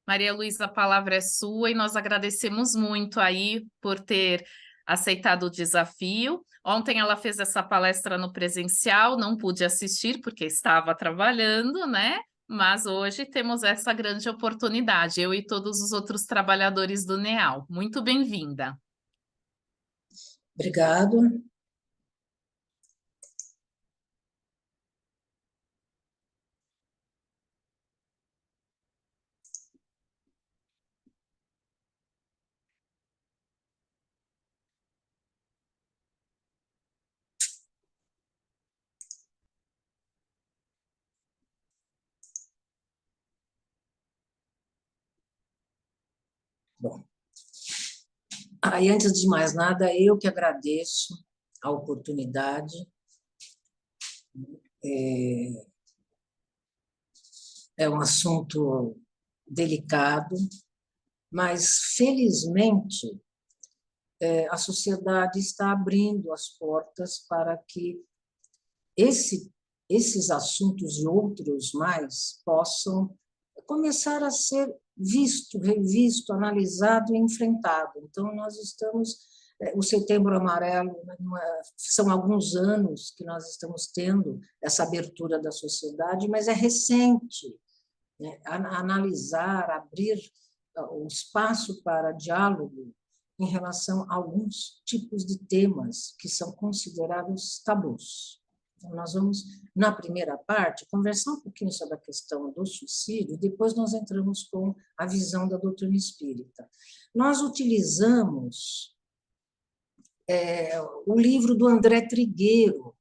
Maria Luísa, a palavra é sua e nós agradecemos muito aí por ter aceitado o desafio. Ontem ela fez essa palestra no presencial, não pude assistir porque estava trabalhando, né? Mas hoje temos essa grande oportunidade, eu e todos os outros trabalhadores do NEAL. Muito bem-vinda. Obrigado. Bom, aí antes de mais nada, eu que agradeço a oportunidade. É um assunto delicado, mas felizmente a sociedade está abrindo as portas para que esses assuntos e outros mais possam começar a ser visto, revisto, analisado e enfrentado. Então, nós estamos... O Setembro Amarelo, são alguns anos que nós estamos tendo essa abertura da sociedade, mas é recente, né? Analisar, abrir o espaço para diálogo em relação a alguns tipos de temas que são considerados tabus. Então, nós vamos, na primeira parte, conversar um pouquinho sobre a questão do suicídio, depois nós entramos com a visão da doutrina espírita. Nós utilizamos o livro do André Trigueiro,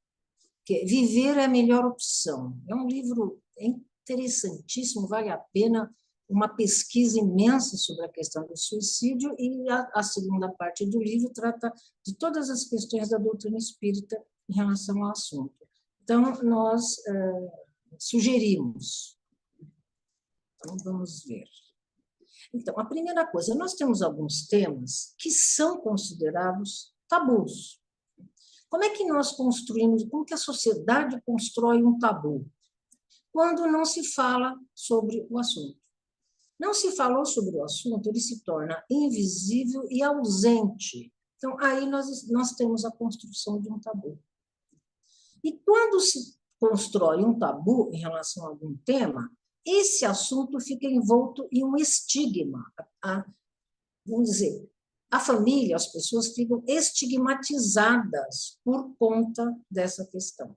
que é Viver é a Melhor Opção. É um livro interessantíssimo, vale a pena, uma pesquisa imensa sobre a questão do suicídio, e a segunda parte do livro trata de todas as questões da doutrina espírita em relação ao assunto. Então, nós sugerimos. Então, vamos ver. Então, a primeira coisa, nós temos alguns temas que são considerados tabus. Como é que nós construímos, como que a sociedade constrói um tabu? Quando não se fala sobre o assunto. Não se falou sobre o assunto, ele se torna invisível e ausente. Então, aí nós temos a construção de um tabu. E quando se constrói um tabu em relação a algum tema, esse assunto fica envolto em um estigma. Vamos dizer, a família, as pessoas ficam estigmatizadas por conta dessa questão.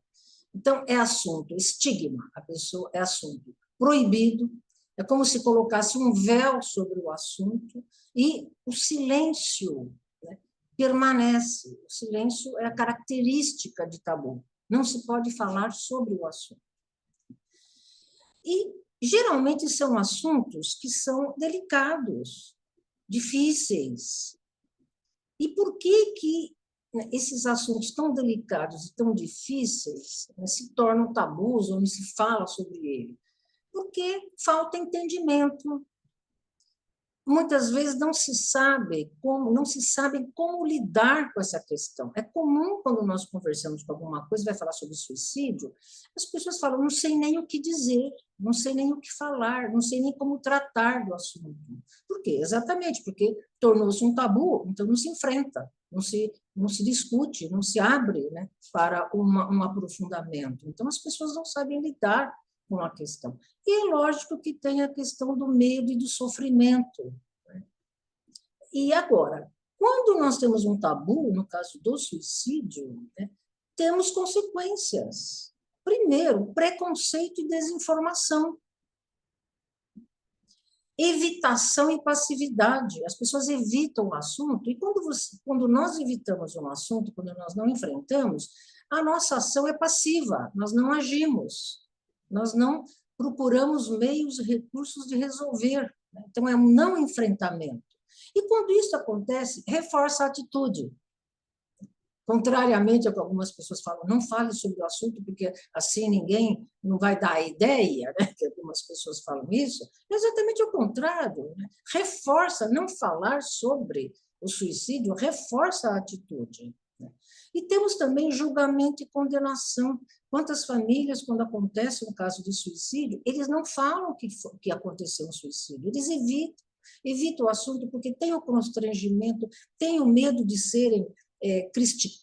Então, é assunto, estigma, a pessoa é assunto proibido, é como se colocasse um véu sobre o assunto e o silêncio, né, permanece. O silêncio é a característica de tabu. Não se pode falar sobre o assunto. E, geralmente, são assuntos que são delicados, difíceis. E por que esses assuntos tão delicados e tão difíceis se tornam tabus ou não se fala sobre ele? Porque falta entendimento. Muitas vezes não se sabe como lidar com essa questão. É comum, quando nós conversamos com alguma coisa, vai falar sobre suicídio, as pessoas falam, não sei nem o que dizer, não sei nem o que falar, não sei nem como tratar do assunto. Por quê? Exatamente, porque tornou-se um tabu, então não se enfrenta, não se discute, não se abre, né, para um aprofundamento. Então, as pessoas não sabem lidar com a questão. E é lógico que tem a questão do medo e do sofrimento. Né? E agora, quando nós temos um tabu, no caso do suicídio, né, temos consequências. Primeiro, preconceito e desinformação. Evitação e passividade. As pessoas evitam o assunto, e quando nós evitamos um assunto, quando nós não enfrentamos, a nossa ação é passiva, nós não agimos. Nós não procuramos meios e recursos de resolver. Né? Então, é um não enfrentamento. E quando isso acontece, reforça a atitude. Contrariamente ao que algumas pessoas falam, não fale sobre o assunto, porque assim ninguém não vai dar a ideia, né? Que algumas pessoas falam isso. É exatamente o contrário. Né? Reforça, não falar sobre o suicídio, reforça a atitude. Né? E temos também julgamento e condenação. Quantas famílias, quando acontece um caso de suicídio, eles não falam que aconteceu um suicídio, eles evitam o assunto porque tem o constrangimento, tem o medo de serem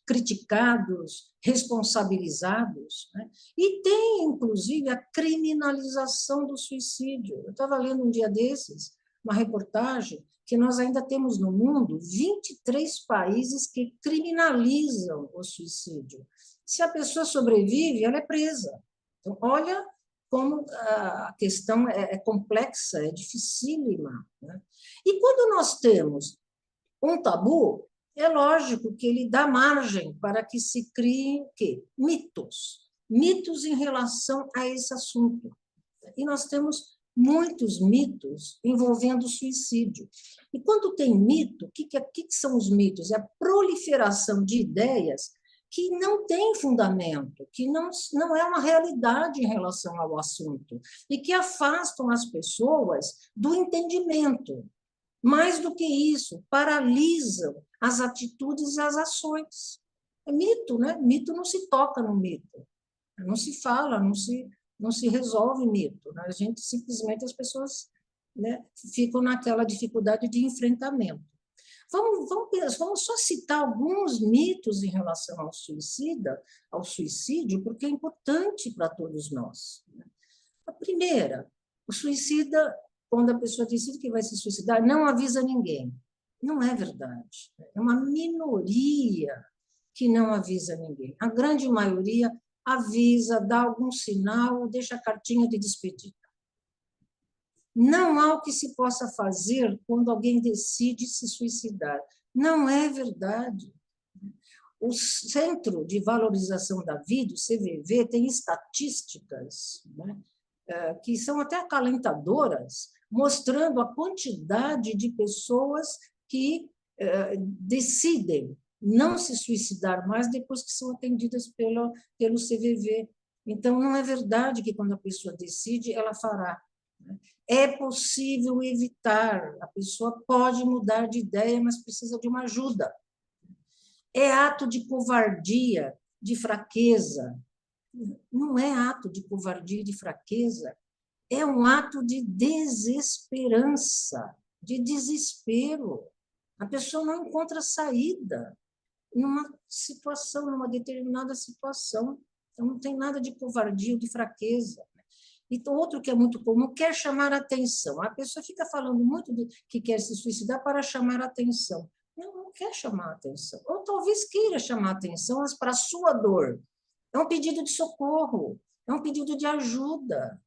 criticados, responsabilizados, né? E tem, inclusive, a criminalização do suicídio. Eu estava lendo um dia desses uma reportagem que nós ainda temos no mundo 23 países que criminalizam o suicídio. Se a pessoa sobrevive, ela é presa. Então, olha como a questão é complexa, é dificílima, né? E quando nós temos um tabu, é lógico que ele dá margem para que se criem o quê? Mitos em relação a esse assunto. E nós temos muitos mitos envolvendo o suicídio. E quando tem mito, o que são os mitos? É a proliferação de ideias que não têm fundamento, que não é uma realidade em relação ao assunto, e que afastam as pessoas do entendimento. Mais do que isso, paralisam as atitudes e as ações. É mito, né? Mito não se toca no mito, não se fala, não se resolve mito, né? A gente simplesmente, as pessoas, né, ficam naquela dificuldade de enfrentamento. Vamos só citar alguns mitos em relação ao suicídio, porque é importante para todos nós. A primeira, o suicida, quando a pessoa decide que vai se suicidar, não avisa ninguém. Não é verdade. É uma minoria que não avisa ninguém. A grande maioria avisa, dá algum sinal, deixa a cartinha de despedida. Não há o que se possa fazer quando alguém decide se suicidar. Não é verdade. O Centro de Valorização da Vida, o CVV, tem estatísticas, né, que são até acalentadoras, mostrando a quantidade de pessoas que decidem não se suicidar mais depois que são atendidas pelo CVV. Então, não é verdade que quando a pessoa decide, ela fará. É possível evitar, a pessoa pode mudar de ideia, mas precisa de uma ajuda. É ato de covardia, de fraqueza. Não é ato de covardia e de fraqueza, é um ato de desesperança, de desespero. A pessoa não encontra saída numa situação, numa determinada situação. Então, não tem nada de covardia ou de fraqueza. E outro que é muito comum, quer chamar a atenção. A pessoa fica falando muito de que quer se suicidar para chamar a atenção. Não quer chamar a atenção. Ou talvez queira chamar a atenção, mas para a sua dor. É um pedido de socorro, é um pedido de ajuda.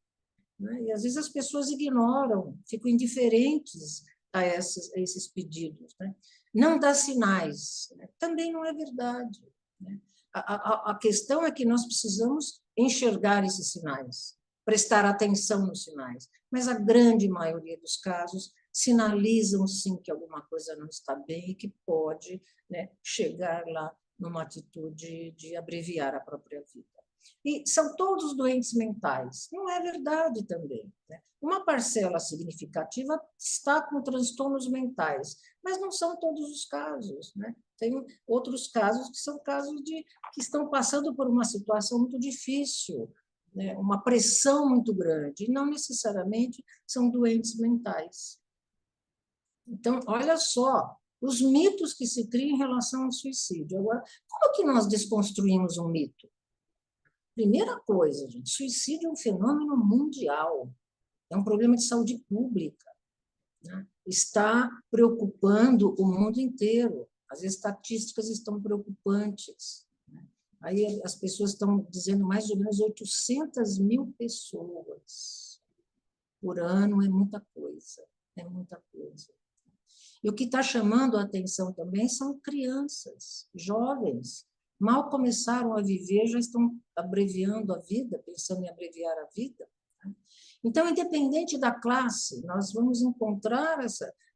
Né? E às vezes as pessoas ignoram, ficam indiferentes a esses pedidos. Né? Não dá sinais, né? Também não é verdade. Né? A questão é que nós precisamos enxergar esses sinais, prestar atenção nos sinais, mas a grande maioria dos casos sinalizam sim que alguma coisa não está bem e que pode, né, chegar lá numa atitude de abreviar a própria vida. E são todos doentes mentais. Não é verdade também, né? Uma parcela significativa está com transtornos mentais, mas não são todos os casos, né? Tem outros casos que são casos que estão passando por uma situação muito difícil, né? Uma pressão muito grande, e não necessariamente são doentes mentais. Então, olha só, os mitos que se criam em relação ao suicídio. Agora, como que nós desconstruímos um mito? Primeira coisa, gente, suicídio é um fenômeno mundial, é um problema de saúde pública, né? Está preocupando o mundo inteiro, as estatísticas estão preocupantes, né? Aí as pessoas estão dizendo mais ou menos 800 mil pessoas por ano, é muita coisa, é muita coisa. E o que está chamando a atenção também são crianças, jovens, mal começaram a viver, já estão abreviando a vida, pensando em abreviar a vida. Então, independente da classe, nós vamos encontrar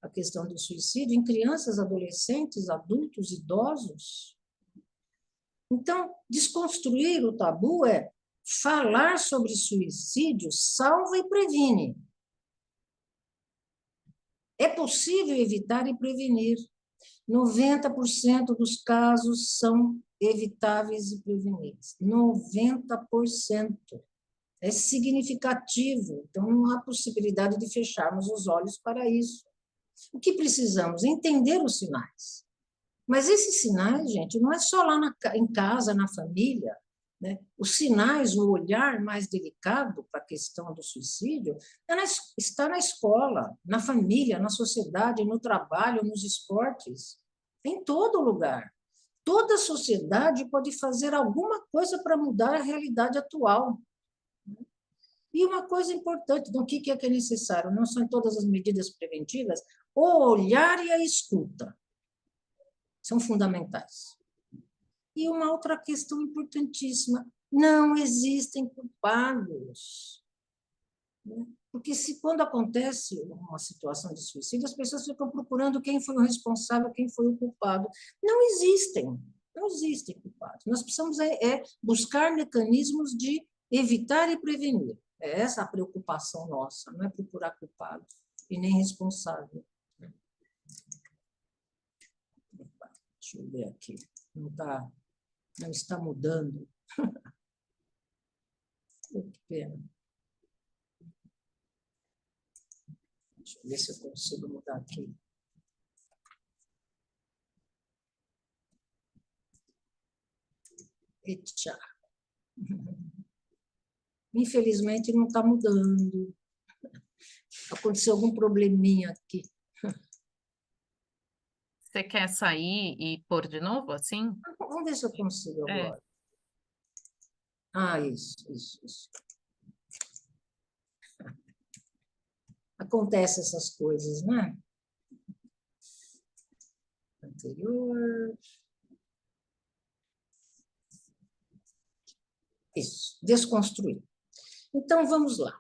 a questão do suicídio em crianças, adolescentes, adultos, idosos. Então, desconstruir o tabu é falar sobre suicídio salva e previne. É possível evitar e prevenir. 90% dos casos são evitáveis e preveníveis. 90%. É significativo. Então, não há possibilidade de fecharmos os olhos para isso. O que precisamos? Entender os sinais. Mas esses sinais, gente, não é só lá em casa, na família, né? Os sinais, o olhar mais delicado para a questão do suicídio está na escola, na família, na sociedade, no trabalho, nos esportes, em todo lugar. Toda a sociedade pode fazer alguma coisa para mudar a realidade atual. E uma coisa importante, então, o que é necessário? Não são todas as medidas preventivas, o olhar e a escuta são fundamentais. E uma outra questão importantíssima, não existem culpados. Porque quando acontece uma situação de suicídio, as pessoas ficam procurando quem foi o responsável, quem foi o culpado. Não existem culpados. Nós precisamos buscar mecanismos de evitar e prevenir. É essa a preocupação nossa, não é procurar culpado e nem responsável. Deixa eu ver aqui. Não está mudando. Que pena. Deixa eu ver se eu consigo mudar aqui. Eita. Infelizmente, não está mudando. Aconteceu algum probleminha aqui. Você quer sair e pôr de novo, assim? Vamos ver se eu consigo agora. Isso. Acontece essas coisas, né? Anterior. Isso, desconstruir. Então, vamos lá.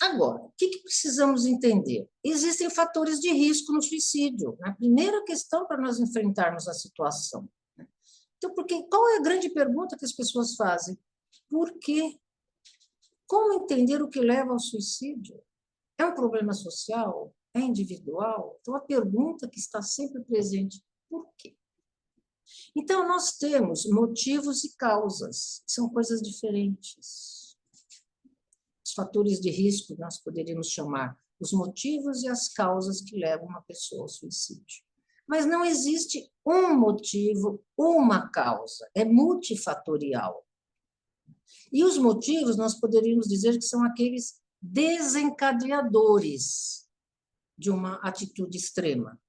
Agora, o que precisamos entender? Existem fatores de risco no suicídio. A primeira questão para nós enfrentarmos a situação. Então, qual é a grande pergunta que as pessoas fazem? Por quê? Como entender o que leva ao suicídio? É um problema social? É individual? Então, a pergunta que está sempre presente, por quê? Então, nós temos motivos e causas, são coisas diferentes. Os fatores de risco, nós poderíamos chamar os motivos e as causas que levam uma pessoa ao suicídio. Mas não existe um motivo, uma causa, é multifatorial. E os motivos, nós poderíamos dizer que são aqueles desencadeadores de uma atitude extrema.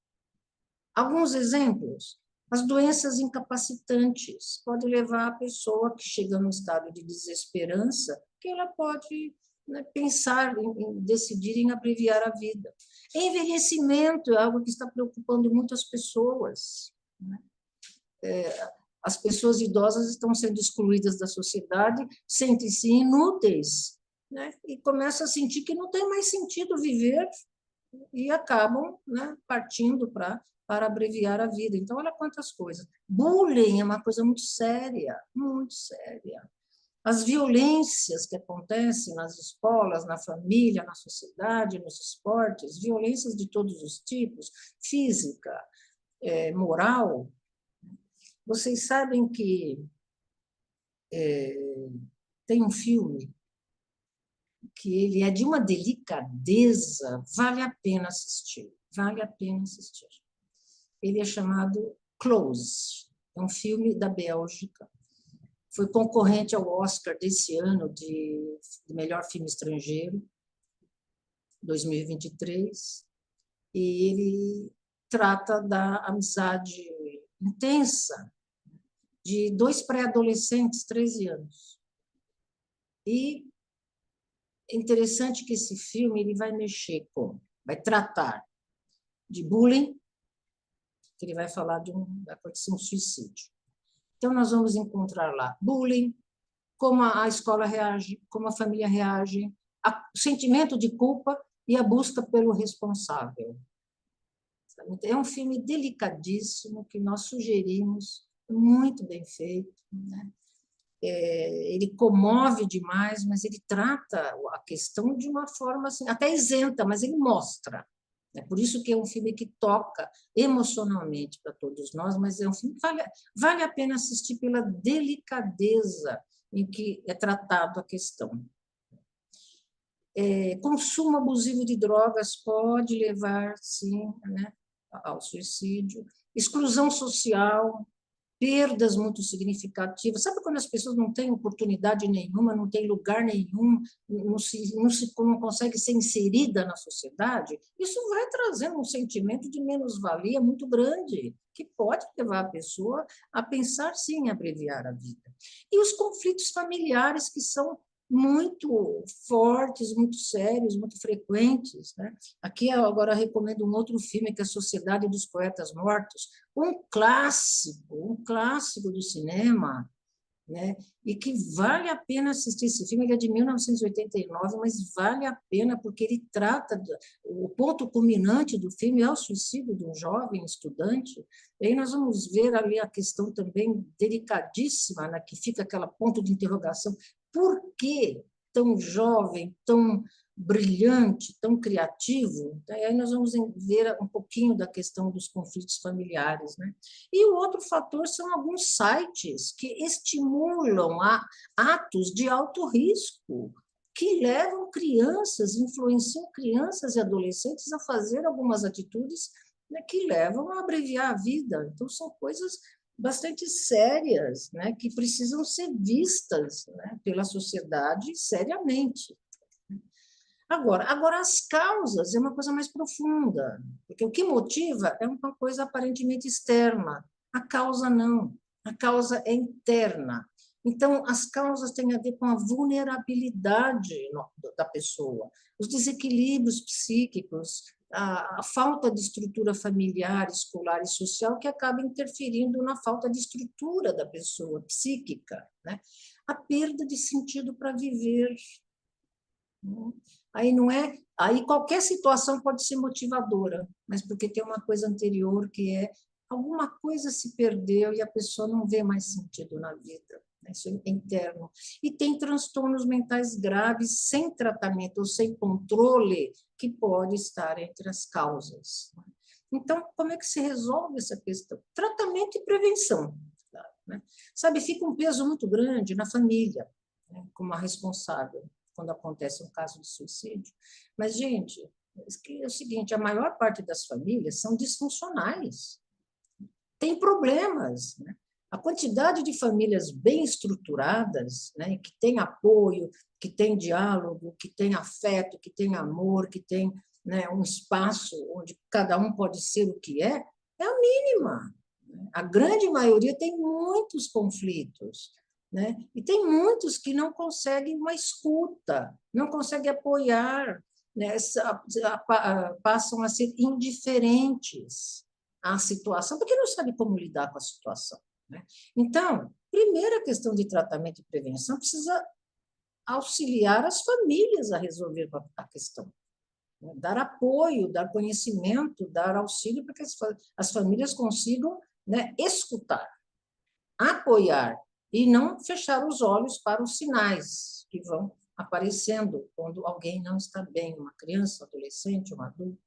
Alguns exemplos: as doenças incapacitantes podem levar a pessoa que chega num estado de desesperança, que ela pode pensar em decidir em abreviar a vida. Envelhecimento é algo que está preocupando muitas pessoas. As pessoas idosas estão sendo excluídas da sociedade, sentem-se inúteis, e começam a sentir que não tem mais sentido viver e acabam partindo para abreviar a vida. Então, olha quantas coisas. Bullying é uma coisa muito séria, muito séria. As violências que acontecem nas escolas, na família, na sociedade, nos esportes, violências de todos os tipos, física, moral. Vocês sabem que tem um filme que ele é de uma delicadeza, vale a pena assistir, vale a pena assistir. Ele é chamado Close, é um filme da Bélgica, foi concorrente ao Oscar desse ano de melhor filme estrangeiro, 2023, e ele trata da amizade intensa de dois pré-adolescentes, 13 anos. E é interessante que esse filme ele vai tratar de bullying, que ele vai falar vai acontecer um suicídio. Então, nós vamos encontrar lá bullying, como a escola reage, como a família reage, o sentimento de culpa e a busca pelo responsável. É um filme delicadíssimo que nós sugerimos, muito bem feito, ele comove demais, mas ele trata a questão de uma forma assim, até isenta, mas ele mostra. É por isso que é um filme que toca emocionalmente para todos nós, mas é um filme que vale a pena assistir pela delicadeza em que é tratado a questão. Consumo abusivo de drogas pode levar, sim, né, ao suicídio. Exclusão social, perdas muito significativas. Sabe quando as pessoas não têm oportunidade nenhuma, não têm lugar nenhum, não consegue ser inserida na sociedade? Isso vai trazendo um sentimento de menos-valia muito grande, que pode levar a pessoa a pensar, sim, em abreviar a vida. E os conflitos familiares, que são muito fortes, muito sérios, muito frequentes, né? Aqui eu agora recomendo um outro filme, que é A Sociedade dos Poetas Mortos, um clássico do cinema, né? E que vale a pena assistir esse filme. Ele é de 1989, mas vale a pena porque ele trata o ponto culminante do filme é o suicídio de um jovem estudante. E aí nós vamos ver ali a questão também delicadíssima, né? Que fica aquela ponto de interrogação: por que tão jovem, tão brilhante, tão criativo? E aí nós vamos ver um pouquinho da questão dos conflitos familiares, né? E o outro fator são alguns sites que estimulam atos de alto risco, que levam crianças, influenciam crianças e adolescentes a fazer algumas atitudes, né, que levam a abreviar a vida. Então, são coisas bastante sérias, né, que precisam ser vistas, né, pela sociedade seriamente. Agora, as causas é uma coisa mais profunda, porque o que motiva é uma coisa aparentemente externa, a causa não, a causa é interna. Então, as causas têm a ver com a vulnerabilidade da pessoa, os desequilíbrios psíquicos, a falta de estrutura familiar, escolar e social, que acaba interferindo na falta de estrutura da pessoa psíquica, né? A perda de sentido para viver. Aí não é, aí qualquer situação pode ser motivadora, mas porque tem uma coisa anterior que é alguma coisa se perdeu e a pessoa não vê mais sentido na vida. Isso é interno. E tem transtornos mentais graves sem tratamento ou sem controle que pode estar entre as causas. Então, como é que se resolve essa questão? Tratamento e prevenção. Né? Sabe, fica um peso muito grande na família, né, como a responsável, quando acontece um caso de suicídio. Mas, gente, é o seguinte, a maior parte das famílias são disfuncionais, tem problemas, né? A quantidade de famílias bem estruturadas, né, que tem apoio, que tem diálogo, que tem afeto, que tem amor, que tem, né, um espaço onde cada um pode ser o que é a mínima. A grande maioria tem muitos conflitos, né? E tem muitos que não conseguem uma escuta, não conseguem apoiar, né? Passam a ser indiferentes à situação, porque não sabem como lidar com a situação, né? Então, primeira questão de tratamento e prevenção precisa auxiliar as famílias a resolver a questão, né? Dar apoio, dar conhecimento, dar auxílio para que as famílias consigam, né, escutar, apoiar e não fechar os olhos para os sinais que vão aparecendo quando alguém não está bem, uma criança, um adolescente, um adulto.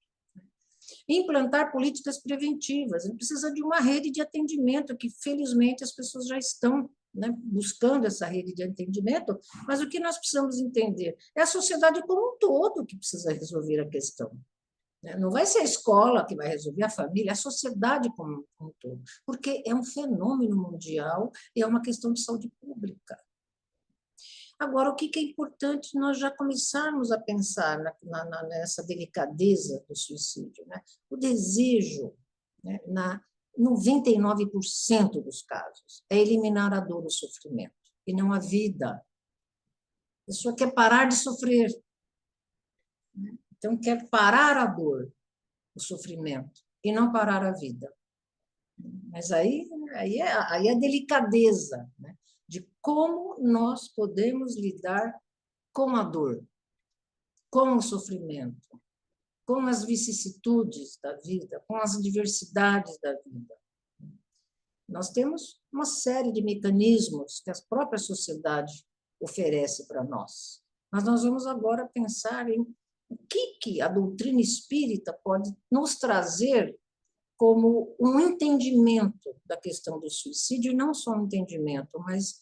Implantar políticas preventivas, precisa de uma rede de atendimento, que felizmente as pessoas já estão, né, buscando essa rede de atendimento, mas o que nós precisamos entender é a sociedade como um todo que precisa resolver a questão. Não vai ser a escola que vai resolver, a família, a sociedade como um todo, porque é um fenômeno mundial e é uma questão de saúde pública. Agora, o que é importante nós já começarmos a pensar nessa delicadeza do suicídio, né? O desejo, né, na 99% dos casos, é eliminar a dor e o sofrimento, e não a vida. A pessoa quer parar de sofrer, né? Então, quer parar a dor, o sofrimento, e não parar a vida. Mas aí é a delicadeza, né, de como nós podemos lidar com a dor, com o sofrimento, com as vicissitudes da vida, com as diversidades da vida. Nós temos uma série de mecanismos que a própria sociedade oferece para nós, mas nós vamos agora pensar em O que a doutrina espírita pode nos trazer como um entendimento da questão do suicídio, e não só um entendimento, mas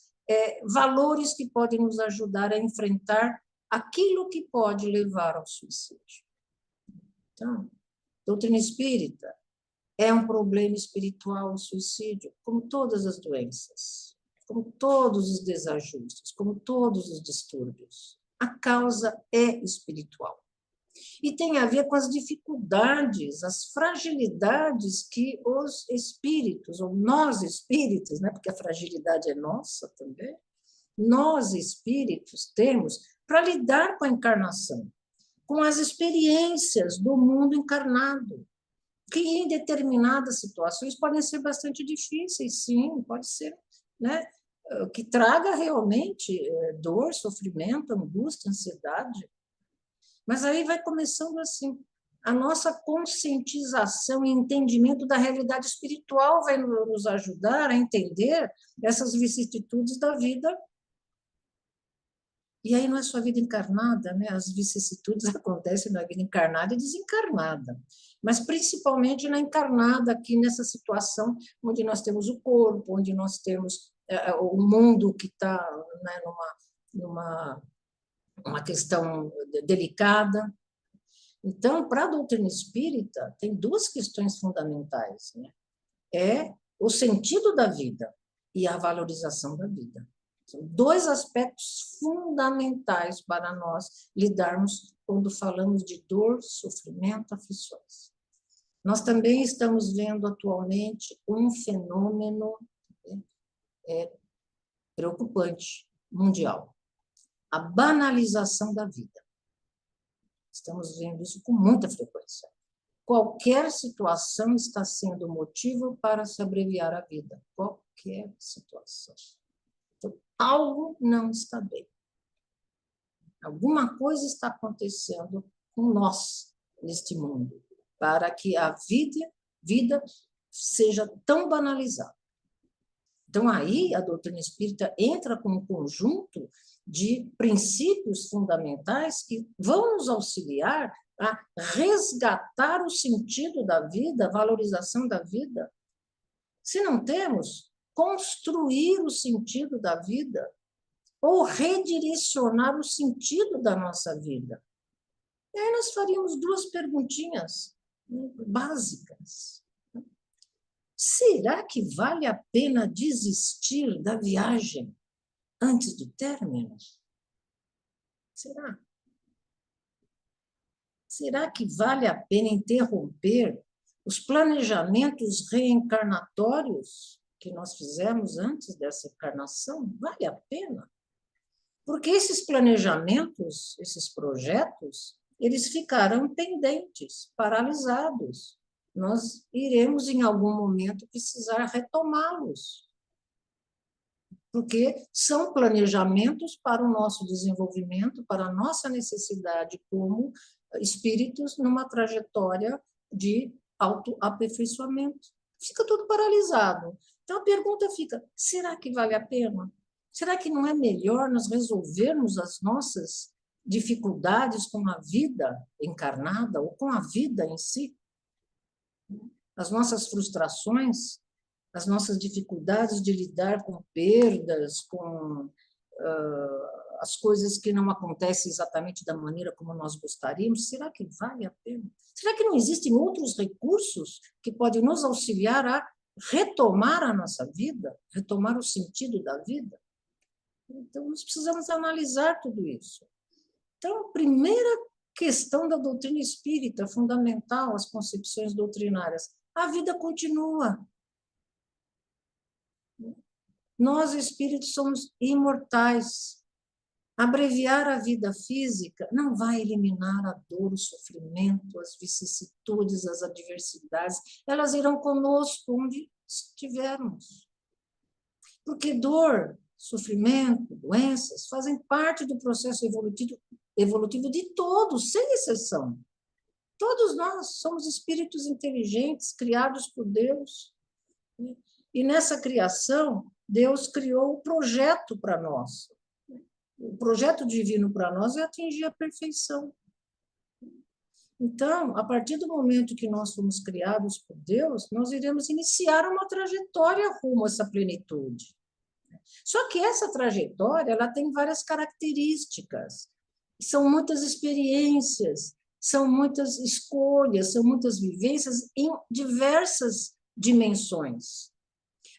valores que podem nos ajudar a enfrentar aquilo que pode levar ao suicídio. Então, doutrina espírita é um problema espiritual, o suicídio, como todas as doenças, como todos os desajustes, como todos os distúrbios. A causa é espiritual. E tem a ver com as dificuldades, as fragilidades que os espíritos, ou nós espíritos, né, porque a fragilidade é nossa também, nós espíritos temos para lidar com a encarnação, com as experiências do mundo encarnado, que em determinadas situações podem ser bastante difíceis, sim, pode ser, né, que traga realmente dor, sofrimento, angústia, ansiedade. Mas aí vai começando assim, a nossa conscientização e entendimento da realidade espiritual vai nos ajudar a entender essas vicissitudes da vida. E aí não é só a vida encarnada, né? As vicissitudes acontecem na vida encarnada e desencarnada, mas principalmente na encarnada, aqui nessa situação onde nós temos o corpo, onde nós temos o mundo que está, né, numa uma questão delicada. Então, para a doutrina espírita, tem duas questões fundamentais, né? É o sentido da vida e a valorização da vida. São dois aspectos fundamentais para nós lidarmos quando falamos de dor, sofrimento, aflições. Nós também estamos vendo atualmente um fenômeno preocupante, mundial. A banalização da vida. Estamos vendo isso com muita frequência. Qualquer situação está sendo motivo para se abreviar a vida. Qualquer situação. Então, algo não está bem. Alguma coisa está acontecendo com nós neste mundo, para que a vida seja tão banalizada. Então, aí a doutrina espírita entra com um conjunto de princípios fundamentais que vão nos auxiliar a resgatar o sentido da vida, a valorização da vida. Se não temos, construir o sentido da vida ou redirecionar o sentido da nossa vida. E aí nós faríamos duas perguntinhas básicas. Será que vale a pena desistir da viagem antes do término? Será? Será que vale a pena interromper os planejamentos reencarnatórios que nós fizemos antes dessa encarnação? Vale a pena? Porque esses planejamentos, esses projetos, eles ficarão pendentes, paralisados. Nós iremos, em algum momento, precisar retomá-los, porque são planejamentos para o nosso desenvolvimento, para a nossa necessidade como espíritos numa trajetória de autoaperfeiçoamento. Fica tudo paralisado. Então, a pergunta fica, será que vale a pena? Será que não é melhor nós resolvermos as nossas dificuldades com a vida encarnada ou com a vida em si? As nossas frustrações, as nossas dificuldades de lidar com perdas, com as coisas que não acontecem exatamente da maneira como nós gostaríamos, será que vale a pena? Será que não existem outros recursos que podem nos auxiliar a retomar a nossa vida, retomar o sentido da vida? Então, nós precisamos analisar tudo isso. Então, a primeira questão da doutrina espírita, fundamental, as concepções doutrinárias, a vida continua. Nós, espíritos, somos imortais. Abreviar a vida física não vai eliminar a dor, o sofrimento, as vicissitudes, as adversidades. Elas irão conosco onde estivermos. Porque dor, sofrimento, doenças fazem parte do processo evolutivo de todos, sem exceção. Todos nós somos espíritos inteligentes, criados por Deus. E nessa criação, Deus criou o projeto para nós. O projeto divino para nós é atingir a perfeição. Então, a partir do momento que nós fomos criados por Deus, nós iremos iniciar uma trajetória rumo a essa plenitude. Só que essa trajetória, ela tem várias características, são muitas experiências, são muitas escolhas, são muitas vivências em diversas dimensões.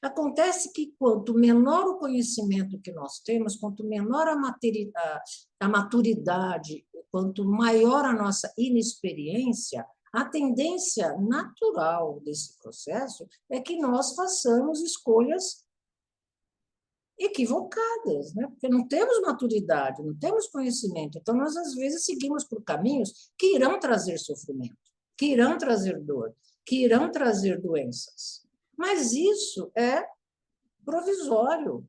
Acontece que quanto menor o conhecimento que nós temos, quanto menor a maturidade, quanto maior a nossa inexperiência, a tendência natural desse processo é que nós façamos escolhas equivocadas, né? Porque não temos maturidade, não temos conhecimento. Então, nós, às vezes, seguimos por caminhos que irão trazer sofrimento, que irão trazer dor, que irão trazer doenças. Mas isso é provisório.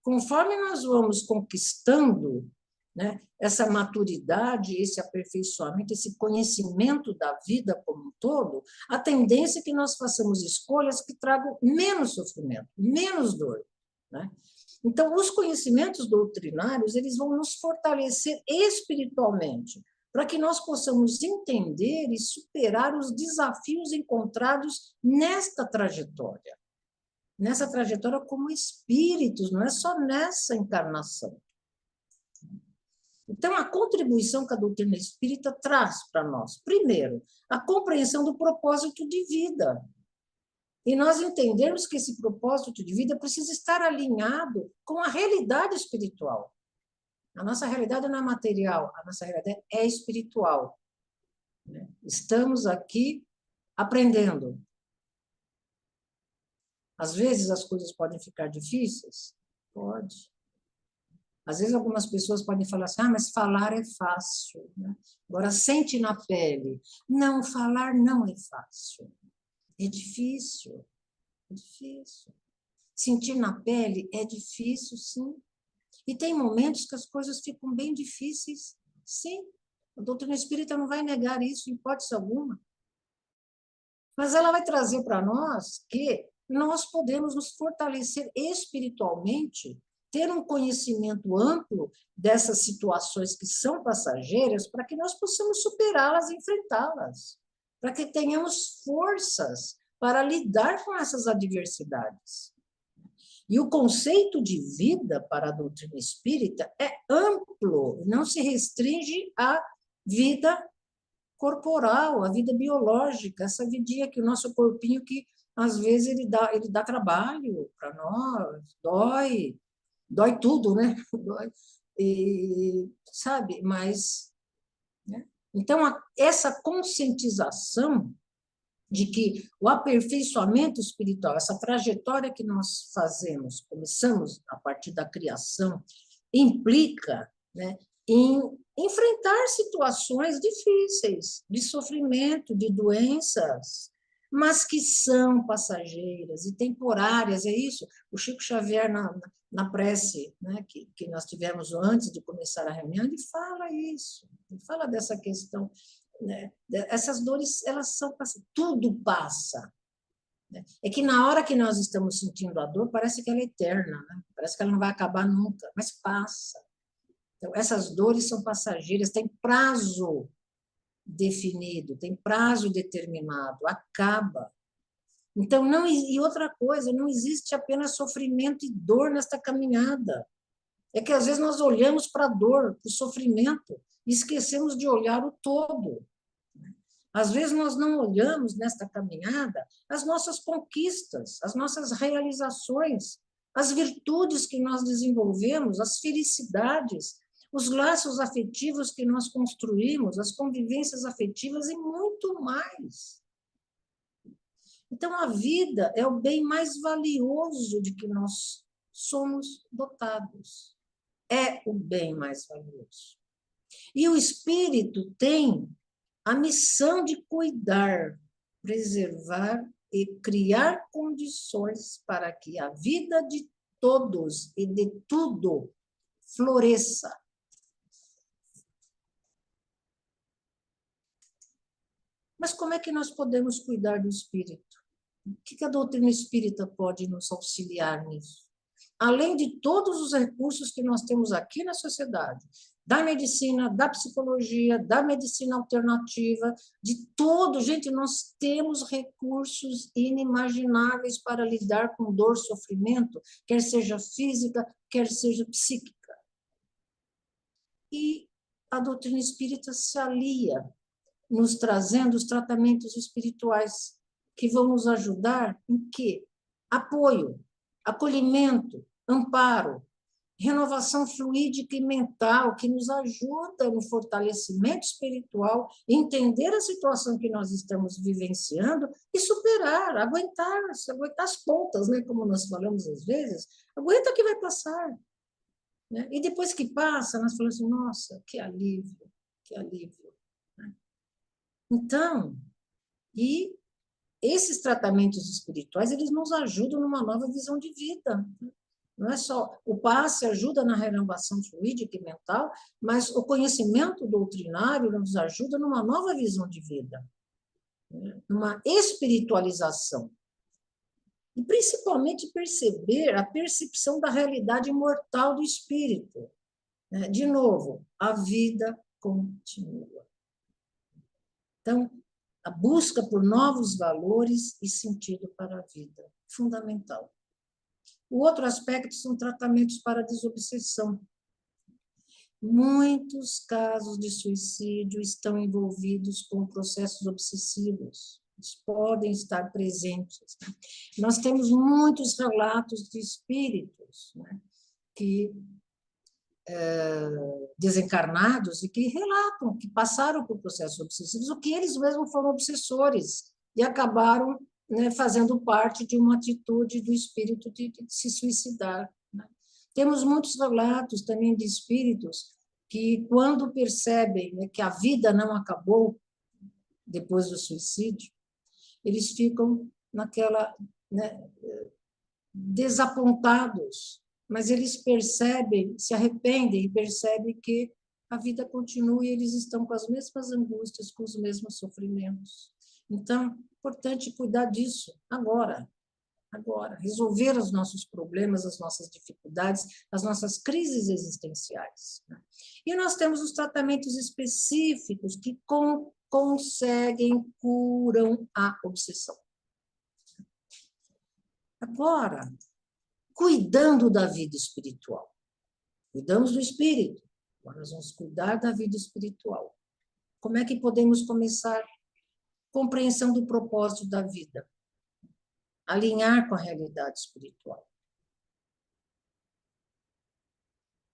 Conforme nós vamos conquistando, né, essa maturidade, esse aperfeiçoamento, esse conhecimento da vida como um todo, a tendência é que nós façamos escolhas que tragam menos sofrimento, menos dor, né? Então, os conhecimentos doutrinários, eles vão nos fortalecer espiritualmente, para que nós possamos entender e superar os desafios encontrados nesta trajetória como espíritos, não é só nessa encarnação. Então, a contribuição que a doutrina espírita traz para nós, primeiro, a compreensão do propósito de vida. E nós entendemos que esse propósito de vida precisa estar alinhado com a realidade espiritual. A nossa realidade não é material, a nossa realidade é espiritual. Estamos aqui aprendendo. Às vezes as coisas podem ficar difíceis? Pode. Às vezes algumas pessoas podem falar assim, mas falar é fácil, né? Agora, sente na pele. Não, falar não é fácil. É difícil. É difícil. Sentir na pele é difícil, sim. E tem momentos que as coisas ficam bem difíceis, sim. A doutrina espírita não vai negar isso, em hipótese alguma. Mas ela vai trazer para nós que nós podemos nos fortalecer espiritualmente, ter um conhecimento amplo dessas situações que são passageiras, para que nós possamos superá-las e enfrentá-las, para que tenhamos forças para lidar com essas adversidades. E o conceito de vida para a doutrina espírita é amplo, não se restringe à vida corporal, à vida biológica, essa vidinha que o nosso corpinho, que às vezes ele dá trabalho para nós, dói tudo, né? Dói, e, sabe? Mas, né? Então, essa conscientização de que o aperfeiçoamento espiritual, essa trajetória que nós fazemos, começamos a partir da criação, implica, né, em enfrentar situações difíceis, de sofrimento, de doenças, mas que são passageiras e temporárias, é isso? O Chico Xavier, na prece, né, que nós tivemos antes de começar a reunião, ele fala isso, ele fala dessa questão, né? Essas dores, elas são, tudo passa. Né? É que na hora que nós estamos sentindo a dor, parece que ela é eterna, né? Parece que ela não vai acabar nunca, mas passa. Então, essas dores são passageiras, tem prazo definido, tem prazo determinado, acaba. Então, não, e outra coisa, não existe apenas sofrimento e dor nesta caminhada. É que às vezes nós olhamos para a dor, para o sofrimento, e esquecemos de olhar o todo. Às vezes nós não olhamos nesta caminhada as nossas conquistas, as nossas realizações, as virtudes que nós desenvolvemos, as felicidades, os laços afetivos que nós construímos, as convivências afetivas e muito mais. Então, a vida é o bem mais valioso de que nós somos dotados. É o bem mais valioso. E o espírito tem a missão de cuidar, preservar e criar condições para que a vida de todos e de tudo floresça. Mas como é que nós podemos cuidar do espírito? O que a doutrina espírita pode nos auxiliar nisso? Além de todos os recursos que nós temos aqui na sociedade, da medicina, da psicologia, da medicina alternativa, de todo. Gente, nós temos recursos inimagináveis para lidar com dor, sofrimento, quer seja física, quer seja psíquica. E a doutrina espírita se alia, nos trazendo os tratamentos espirituais, que vão nos ajudar em quê? Apoio, acolhimento, amparo, renovação fluídica e mental, que nos ajuda no fortalecimento espiritual, entender a situação que nós estamos vivenciando e superar, aguentar as pontas, né? Como nós falamos às vezes, aguenta que vai passar. Né? E depois que passa, nós falamos assim, nossa, que alívio, que alívio. Né? Então, e esses tratamentos espirituais, eles nos ajudam numa nova visão de vida. Não é só o passe ajuda na renovação fluídica e mental, mas o conhecimento doutrinário nos ajuda numa nova visão de vida, né? Numa espiritualização. E principalmente perceber a percepção da realidade imortal do espírito. De novo, a vida continua. Então, a busca por novos valores e sentido para a vida, fundamental. O outro aspecto são tratamentos para a desobsessão. Muitos casos de suicídio estão envolvidos com processos obsessivos. Eles podem estar presentes. Nós temos muitos relatos de espíritos, né, que desencarnados e que relatam que passaram por processos obsessivos, o que eles mesmos foram obsessores e acabaram, né, fazendo parte de uma atitude do espírito de se suicidar. Né? Temos muitos relatos também de espíritos que, quando percebem, né, que a vida não acabou depois do suicídio, eles ficam naquela, né, desapontados, mas eles percebem, se arrependem e percebem que a vida continua e eles estão com as mesmas angústias, com os mesmos sofrimentos. Então, é importante cuidar disso agora, resolver os nossos problemas, as nossas dificuldades, as nossas crises existenciais. E nós temos os tratamentos específicos que conseguem, curam a obsessão. Agora, cuidando da vida espiritual. Cuidamos do espírito, agora nós vamos cuidar da vida espiritual. Como é que podemos começar? Compreensão do propósito da vida. Alinhar com a realidade espiritual.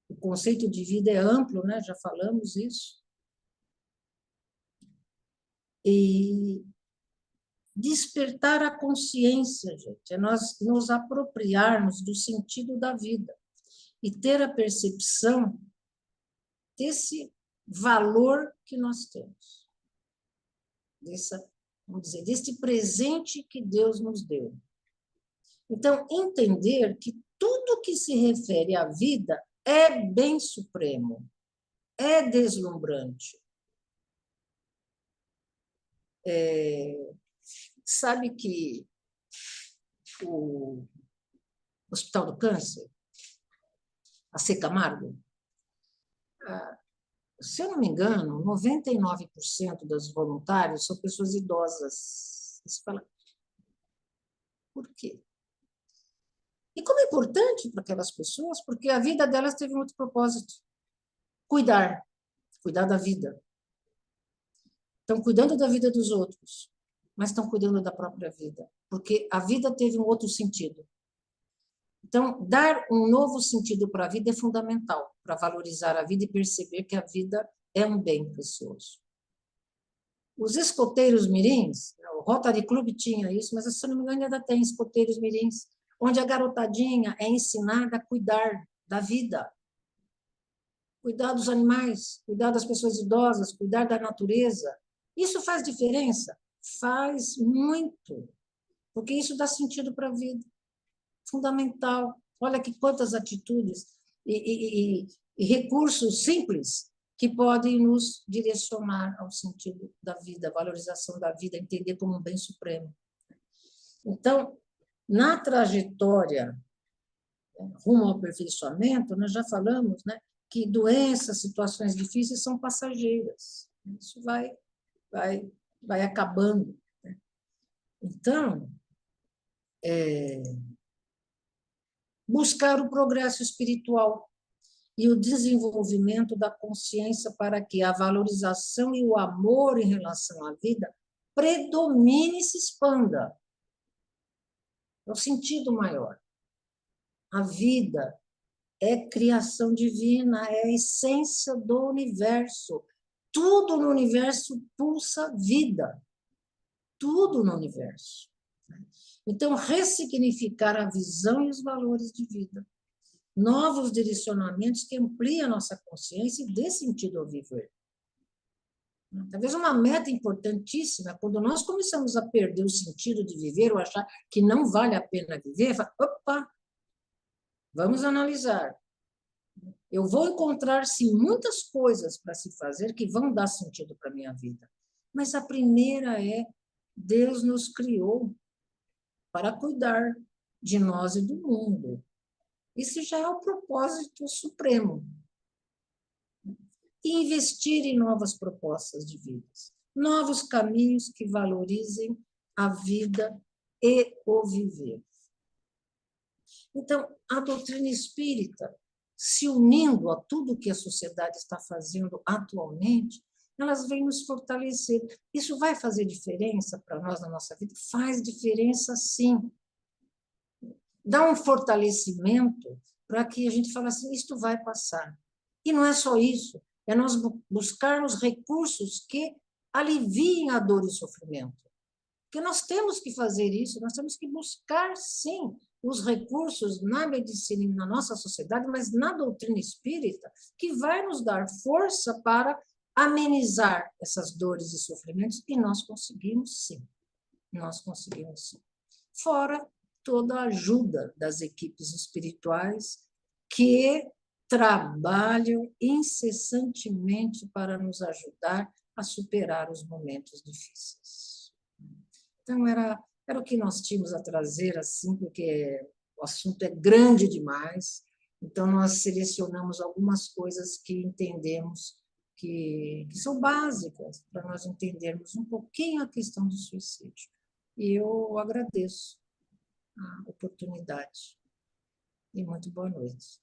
O conceito de vida é amplo, né? Já falamos isso. E despertar a consciência, gente, é nós nos apropriarmos do sentido da vida e ter a percepção desse valor que nós temos, vamos dizer, deste presente que Deus nos deu. Então, entender que tudo que se refere à vida é bem supremo, é deslumbrante. Sabe que o Hospital do Câncer, a C. Camargo, se eu não me engano, 99% dos voluntários são pessoas idosas. Você fala, por quê? E como é importante para aquelas pessoas, porque a vida delas teve um outro propósito. Cuidar da vida. Estão cuidando da vida dos outros, mas estão cuidando da própria vida, porque a vida teve um outro sentido. Então, dar um novo sentido para a vida é fundamental, para valorizar a vida e perceber que a vida é um bem precioso. Os escoteiros mirins, o Rotary Club tinha isso, mas se não me engano ainda tem escoteiros mirins, onde a garotadinha é ensinada a cuidar da vida, cuidar dos animais, cuidar das pessoas idosas, cuidar da natureza. Isso faz diferença? Faz muito, porque isso dá sentido para a vida. Fundamental. Olha que quantas atitudes e recursos simples que podem nos direcionar ao sentido da vida, valorização da vida, entender como um bem supremo. Então, na trajetória rumo ao aperfeiçoamento, nós já falamos, né, que doenças, situações difíceis são passageiras. Isso vai acabando. Então, buscar o progresso espiritual e o desenvolvimento da consciência para que a valorização e o amor em relação à vida predomine e se expanda. É o sentido maior. A vida é criação divina, é a essência do universo. Tudo no universo pulsa vida. Tudo no universo. Então, ressignificar a visão e os valores de vida. Novos direcionamentos que ampliem a nossa consciência e dê sentido ao viver. Talvez uma meta importantíssima, quando nós começamos a perder o sentido de viver ou achar que não vale a pena viver, opa, vamos analisar. Eu vou encontrar, sim, muitas coisas para se fazer que vão dar sentido para a minha vida. Mas a primeira é, Deus nos criou para cuidar de nós e do mundo. Isso já é o propósito supremo. E investir em novas propostas de vida, novos caminhos que valorizem a vida e o viver. Então, a doutrina espírita, se unindo a tudo que a sociedade está fazendo atualmente, elas vêm nos fortalecer. Isso vai fazer diferença para nós na nossa vida? Faz diferença, sim. Dá um fortalecimento para que a gente fale assim, isto vai passar. E não é só isso, é nós buscarmos recursos que aliviem a dor e o sofrimento. Porque nós temos que fazer isso, nós temos que buscar, sim, os recursos na medicina e na nossa sociedade, mas na doutrina espírita, que vai nos dar força para amenizar essas dores e sofrimentos, e nós conseguimos, sim. Nós conseguimos, sim. Fora toda a ajuda das equipes espirituais que trabalham incessantemente para nos ajudar a superar os momentos difíceis. Então, era o que nós tínhamos a trazer, assim, porque o assunto é grande demais, então nós selecionamos algumas coisas que entendemos que são básicas para nós entendermos um pouquinho a questão do suicídio. E eu agradeço a oportunidade. E muito boa noite.